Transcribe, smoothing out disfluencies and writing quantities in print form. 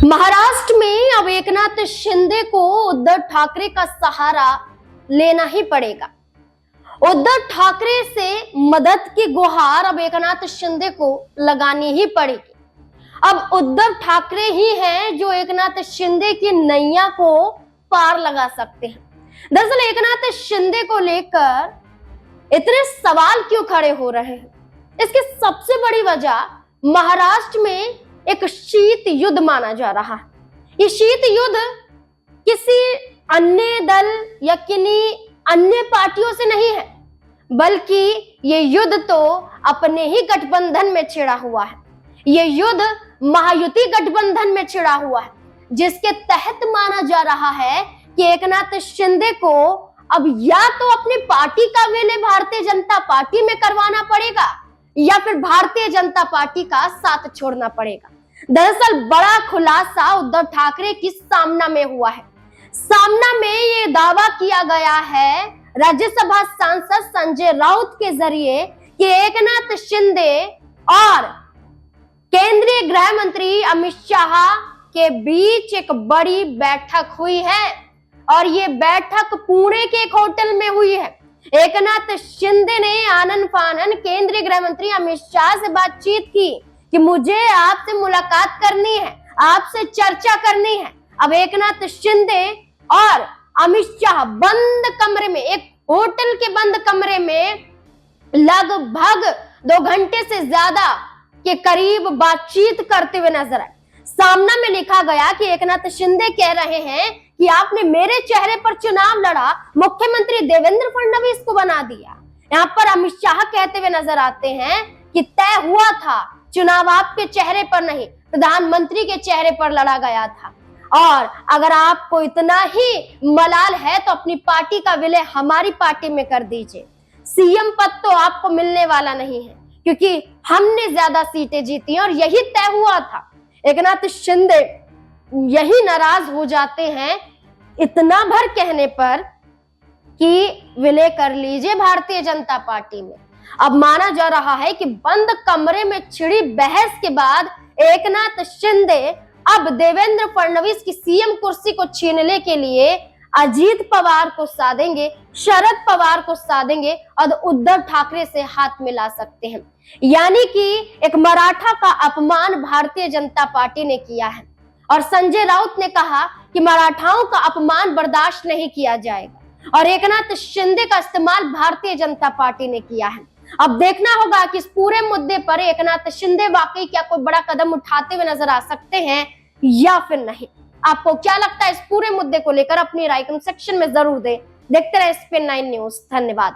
महाराष्ट्र में अब एकनाथ शिंदे को उद्धव ठाकरे का सहारा लेना ही पड़ेगा। उद्धव ठाकरे से मदद की गुहार अब एकनाथ शिंदे को लगानी ही पड़ेगी। अब उद्धव ठाकरे ही हैं जो एकनाथ शिंदे की नैया को पार लगा सकते हैं। दरअसल एकनाथ शिंदे को लेकर इतने सवाल क्यों खड़े हो रहे हैं? इसकी सबसे बड़ी वजह महाराष्ट्र में एक शीत युद्ध माना जा रहा है। ये शीत युद्ध किसी अन्य दल या किन्हीं अन्य पार्टियों से नहीं है, बल्कि ये युद्ध तो अपने ही गठबंधन में छिड़ा हुआ है। ये युद्ध महायुति गठबंधन में छिड़ा हुआ है, जिसके तहत माना जा रहा है कि एकनाथ शिंदे को अब या तो अपनी पार्टी का विलय भारतीय जनता पार्टी में करवाना पड़ेगा या फिर भारतीय जनता पार्टी का साथ छोड़ना पड़ेगा। दरअसल बड़ा खुलासा उद्धव ठाकरे की सामना में हुआ है। सामना में ये दावा किया गया है राज्यसभा सांसद संजय राउत के जरिए कि एकनाथ शिंदे और केंद्रीय गृह मंत्री अमित शाह के बीच एक बड़ी बैठक हुई है और ये बैठक पुणे के एक होटल में हुई है। एकनाथ शिंदे ने आनन फानन केंद्रीय गृह मंत्री अमित शाह से बातचीत की कि मुझे आपसे मुलाकात करनी है, आपसे चर्चा करनी है। अब एकनाथ शिंदे और अमित शाह बंद कमरे में, एक होटल के बंद कमरे में लगभग 2 घंटे से ज्यादा के करीब बातचीत करते हुए नजर आए। सामना में लिखा गया कि एकनाथ शिंदे कह रहे हैं कि आपने मेरे चेहरे पर चुनाव लड़ा, मुख्यमंत्री देवेंद्र फडणवीस को बना दिया। यहाँ पर अमित शाह कहते हुए नजर आते हैं कि तय हुआ था, चुनाव आपके चेहरे पर नहीं, प्रधानमंत्री के चेहरे पर लड़ा गया था। और अगर आपको इतना ही मलाल है तो अपनी पार्टी का विलय हमारी पार्टी में कर दीजिए। सीएम पद तो आपको मिलने वाला नहीं है, क्योंकि हमने ज्यादा सीटें जीती और यही तय हुआ था। एकनाथ शिंदे यही नाराज हो जाते हैं इतना भर कहने पर कि विलय कर लीजिए भारतीय जनता पार्टी में। अब माना जा रहा है कि बंद कमरे में छिड़ी बहस के बाद एकनाथ शिंदे अब देवेंद्र फडणवीस की सीएम कुर्सी को छीनने के लिए अजीत पवार को साधेंगे, शरद पवार को साधेंगे और उद्धव ठाकरे से हाथ मिला सकते हैं। यानी कि एक मराठा का अपमान भारतीय जनता पार्टी ने किया है और संजय राउत ने कहा कि मराठाओं का अपमान बर्दाश्त नहीं किया जाएगा और एकनाथ शिंदे का इस्तेमाल भारतीय जनता पार्टी ने किया है। अब देखना होगा कि इस पूरे मुद्दे पर एकनाथ शिंदे वाकई क्या कोई बड़ा कदम उठाते हुए नजर आ सकते हैं या फिर नहीं। आपको क्या लगता है इस पूरे मुद्दे को लेकर? अपनी राय कमेंट सेक्शन में जरूर दें। देखते रहे SPN9 न्यूज। धन्यवाद।